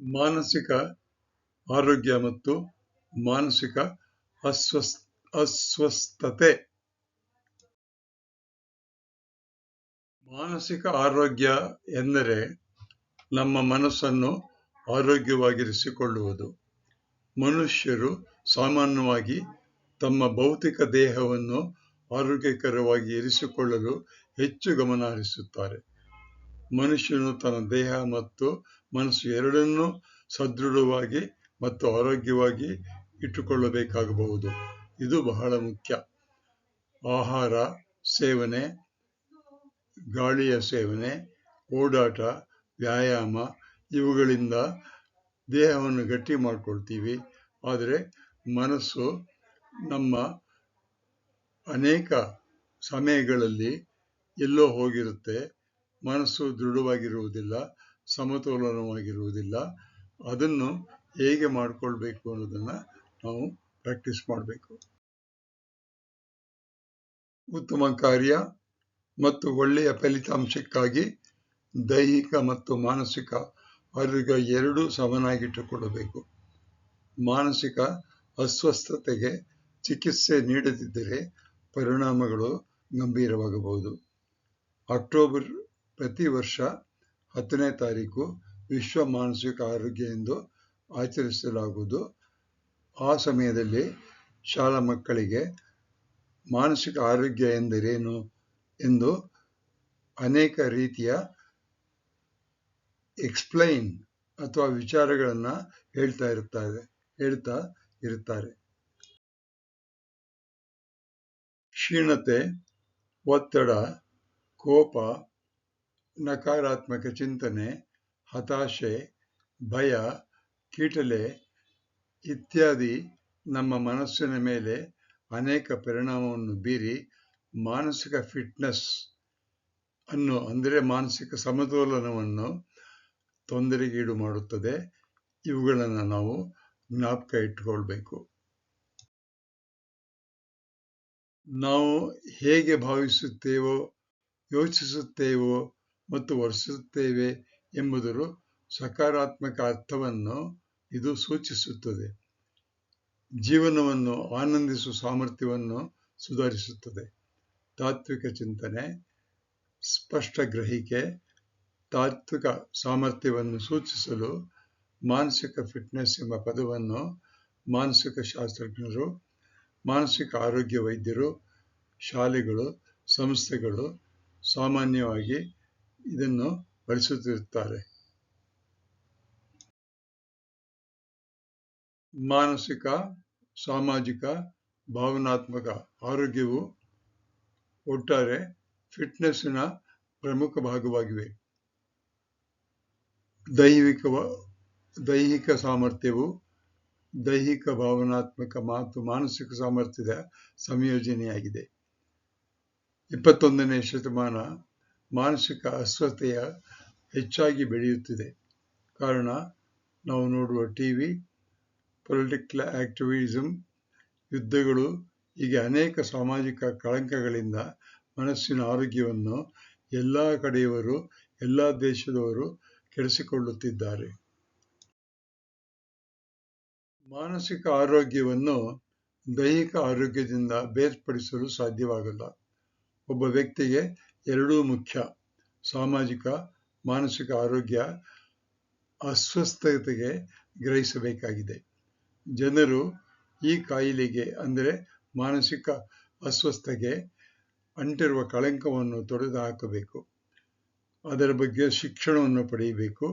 ಮಾನಸಿಕ ಆರೋಗ್ಯ ಮತ್ತು ಮಾನಸಿಕ ಅಸ್ವಸ್ಥತೆ. ಮಾನಸಿಕ ಆರೋಗ್ಯ ಎಂದರೆ ನಮ್ಮ ಮನಸ್ಸನ್ನು ಆರೋಗ್ಯವಾಗಿರಿಸಿಕೊಳ್ಳುವುದು. ಮನುಷ್ಯರು ಸಾಮಾನ್ಯವಾಗಿ ತಮ್ಮ ಭೌತಿಕ ದೇಹವನ್ನು ಆರೋಗ್ಯಕರವಾಗಿ ಇರಿಸಿಕೊಳ್ಳಲು ಹೆಚ್ಚು ಗಮನ ಹರಿಸುತ್ತಾರೆ. ಮನುಷ್ಯನು ತನ್ನ ದೇಹ ಮತ್ತು ಮನಸ್ಸು ಎರಡನ್ನೂ ಸದೃಢವಾಗಿ ಮತ್ತು ಆರೋಗ್ಯವಾಗಿ ಇಟ್ಟುಕೊಳ್ಳಬೇಕಾಗಬಹುದು. ಇದು ಬಹಳ ಮುಖ್ಯ. ಆಹಾರ ಸೇವನೆ, ಗಾಳಿಯ ಸೇವನೆ, ಓಡಾಟ, ವ್ಯಾಯಾಮ ಇವುಗಳಿಂದ ದೇಹವನ್ನು ಗಟ್ಟಿ ಮಾಡ್ಕೊಳ್ತೀವಿ. ಆದರೆ ಮನಸ್ಸು ನಮ್ಮ ಅನೇಕ ಸಮಯಗಳಲ್ಲಿ ಎಲ್ಲೋ ಹೋಗಿರುತ್ತೆ. ಮನಸ್ಸು ದೃಢವಾಗಿರುವುದಿಲ್ಲ, ಸಮತೋಲನವಾಗಿರುವುದಿಲ್ಲ. ಅದನ್ನು ಹೇಗೆ ಮಾಡಿಕೊಳ್ಬೇಕು ಅನ್ನೋದನ್ನು ನಾವು ಪ್ರಾಕ್ಟೀಸ್ ಮಾಡಬೇಕು. ಉತ್ತಮ ಕಾರ್ಯ ಮತ್ತು ಒಳ್ಳೆಯ ಫಲಿತಾಂಶಕ್ಕಾಗಿ ದೈಹಿಕ ಮತ್ತು ಮಾನಸಿಕ ಆರೋಗ್ಯ ಎರಡೂ ಸಮನಾಗಿಟ್ಟುಕೊಳ್ಳಬೇಕು. ಮಾನಸಿಕ ಅಸ್ವಸ್ಥತೆಗೆ ಚಿಕಿತ್ಸೆ ನೀಡದಿದ್ದರೆ ಪರಿಣಾಮಗಳು ಗಂಭೀರವಾಗಬಹುದು. ಅಕ್ಟೋಬರ್ ಪ್ರತಿ ವರ್ಷ 10ನೇ ತಾರೀಕು ವಿಶ್ವ ಮಾನಸಿಕ ಆರೋಗ್ಯ ಎಂದು ಆಚರಿಸಲಾಗುವುದು. ಆ ಸಮಯದಲ್ಲಿ ಶಾಲಾ ಮಕ್ಕಳಿಗೆ ಮಾನಸಿಕ ಆರೋಗ್ಯ ಎಂದರೇನು ಎಂದು ಅನೇಕ ರೀತಿಯ ಎಕ್ಸ್ಪ್ಲೈನ್ ಅಥವಾ ವಿಚಾರಗಳನ್ನು ಹೇಳ್ತಾ ಇರುತ್ತಾರೆ. ಕ್ಷೀಣತೆ, ಒತ್ತಡ, ಕೋಪ, ನಕಾರಾತ್ಮಕ ಚಿಂತನೆ, ಹತಾಶೆ, ಭಯ, ಕೀಟಲೆ ಇತ್ಯಾದಿ ನಮ್ಮ ಮನಸ್ಸಿನ ಮೇಲೆ ಅನೇಕ ಪರಿಣಾಮವನ್ನು ಬೀರಿ ಮಾನಸಿಕ ಫಿಟ್ನೆಸ್ ಅನ್ನು ಅಂದರೆ ಮಾನಸಿಕ ಸಮತೋಲನವನ್ನು ತೊಂದರೆಗೀಡು ಮಾಡುತ್ತದೆ. ಇವುಗಳನ್ನು ನಾವು ಜ್ಞಾಪಕ ಇಟ್ಟುಕೊಳ್ಬೇಕು. ನಾವು ಹೇಗೆ ಭಾವಿಸುತ್ತೇವೋ, ಯೋಚಿಸುತ್ತೇವೋ ಮತ್ತು ವರ್ತಿಸುತ್ತೇವೆ ಎಂಬುದರ ಸಕಾರಾತ್ಮಕ ಅರ್ಥವನ್ನು ಇದು ಸೂಚಿಸುತ್ತದೆ. ಜೀವನವನ್ನು ಆನಂದಿಸುವ ಸಾಮರ್ಥ್ಯವನ್ನು ಸುಧಾರಿಸುತ್ತದೆ. ತಾತ್ವಿಕ ಚಿಂತನೆ, ಸ್ಪಷ್ಟ ಗ್ರಹಿಕೆ, ತಾತ್ವಿಕ ಸಾಮರ್ಥ್ಯವನ್ನು ಸೂಚಿಸಲು ಮಾನಸಿಕ ಫಿಟ್ನೆಸ್ ಎಂಬ ಪದವನ್ನು ಮಾನಸಿಕ ಶಾಸ್ತ್ರಜ್ಞರು, ಮಾನಸಿಕ ಆರೋಗ್ಯ ವೈದ್ಯರು, ಶಾಲೆಗಳು, ಸಂಸ್ಥೆಗಳು ಸಾಮಾನ್ಯವಾಗಿ ಇದನ್ನು ಬಳಸುತ್ತಿರುತ್ತಾರೆ. ಮಾನಸಿಕ, ಸಾಮಾಜಿಕ, ಭಾವನಾತ್ಮಕ ಆರೋಗ್ಯವು ಒಟ್ಟಾರೆ ಫಿಟ್ನೆಸ್ಸಿನ ಪ್ರಮುಖ ಭಾಗವಾಗಿವೆ. ದೈಹಿಕ ಸಾಮರ್ಥ್ಯವು ದೈಹಿಕ, ಭಾವನಾತ್ಮಕ ಮತ್ತು ಮಾನಸಿಕ ಸಾಮರ್ಥ್ಯದ ಸಂಯೋಜನೆಯಾಗಿದೆ. 21ನೇ ಶತಮಾನ ಮಾನಸಿಕ ಅಸ್ವಸ್ಥತೆಯ ಹೆಚ್ಚಾಗಿ ಬೆಳೆಯುತ್ತಿದೆ. ಕಾರಣ ನಾವು ನೋಡುವ ಟಿವಿ, ಪೊಲಿಟಿಕಲ್ ಆಕ್ಟಿವಿಸಮ್, ಯುದ್ಧಗಳು ಹೀಗೆ ಅನೇಕ ಸಾಮಾಜಿಕ ಕಳಂಕಗಳಿಂದ ಮನಸ್ಸಿನ ಆರೋಗ್ಯವನ್ನು ಎಲ್ಲ ಕಡೆಯವರು, ಎಲ್ಲ ದೇಶದವರು ಕೆಡಿಸಿಕೊಳ್ಳುತ್ತಿದ್ದಾರೆ. ಮಾನಸಿಕ ಆರೋಗ್ಯವನ್ನು ದೈಹಿಕ ಆರೋಗ್ಯದಿಂದ ಬೇರ್ಪಡಿಸಲು ಸಾಧ್ಯವಾಗಲ್ಲ. ಒಬ್ಬ ವ್ಯಕ್ತಿಗೆ ಎರಡೂ ಮುಖ್ಯ. ಸಾಮಾಜಿಕ, ಮಾನಸಿಕ ಆರೋಗ್ಯ ಅಸ್ವಸ್ಥತೆಗೆ ಗ್ರಹಿಸಬೇಕಾಗಿದೆ. ಜನರು ಈ ಕಾಯಿಲೆಗೆ ಅಂದರೆ ಮಾನಸಿಕ ಅಸ್ವಸ್ಥತೆಗೆ ಅಂಟಿರುವ ಕಳಂಕವನ್ನು ತೊಡೆದುಹಾಕಬೇಕು. ಅದರ ಬಗ್ಗೆ ಶಿಕ್ಷಣವನ್ನು ಪಡೆಯಬೇಕು.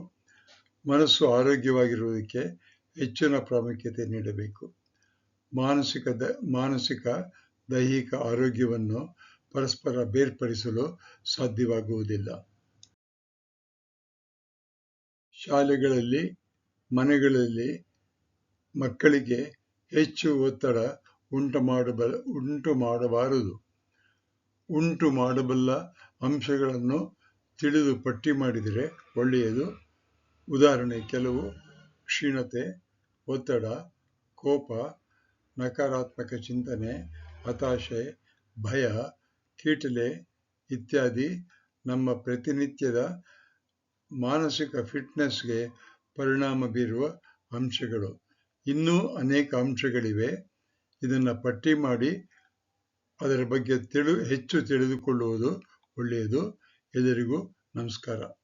ಮನಸ್ಸು ಆರೋಗ್ಯವಾಗಿರುವುದಕ್ಕೆ ಹೆಚ್ಚಿನ ಪ್ರಾಮುಖ್ಯತೆ ನೀಡಬೇಕು. ಮಾನಸಿಕ ದೈಹಿಕ ಆರೋಗ್ಯವನ್ನು ಪರಸ್ಪರ ಬೇರ್ಪಡಿಸಲು ಸಾಧ್ಯವಾಗುವುದಿಲ್ಲ. ಶಾಲೆಗಳಲ್ಲಿ, ಮನೆಗಳಲ್ಲಿ ಮಕ್ಕಳಿಗೆ ಹೆಚ್ಚು ಒತ್ತಡ ಉಂಟು ಮಾಡಬಲ್ಲ ಅಂಶಗಳನ್ನು ತಿಳಿದು ಪಟ್ಟಿ ಮಾಡಿದರೆ ಒಳ್ಳೆಯದು. ಉದಾಹರಣೆ ಕೆಲವು: ಕ್ಷೀಣತೆ, ಒತ್ತಡ, ಕೋಪ, ನಕಾರಾತ್ಮಕ ಚಿಂತನೆ, ಹತಾಶೆ, ಭಯ, ಕೀಟಲೆ ಇತ್ಯಾದಿ ನಮ್ಮ ಪ್ರತಿನಿತ್ಯದ ಮಾನಸಿಕ ಫಿಟ್ನೆಸ್ಗೆ ಪರಿಣಾಮ ಬೀರುವ ಅಂಶಗಳು. ಇನ್ನೂ ಅನೇಕ ಅಂಶಗಳಿವೆ. ಇದನ್ನು ಪಟ್ಟಿ ಮಾಡಿ ಅದರ ಬಗ್ಗೆ ಹೆಚ್ಚು ತಿಳಿದುಕೊಳ್ಳುವುದು ಒಳ್ಳೆಯದು. ಎಲ್ಲರಿಗೂ ನಮಸ್ಕಾರ.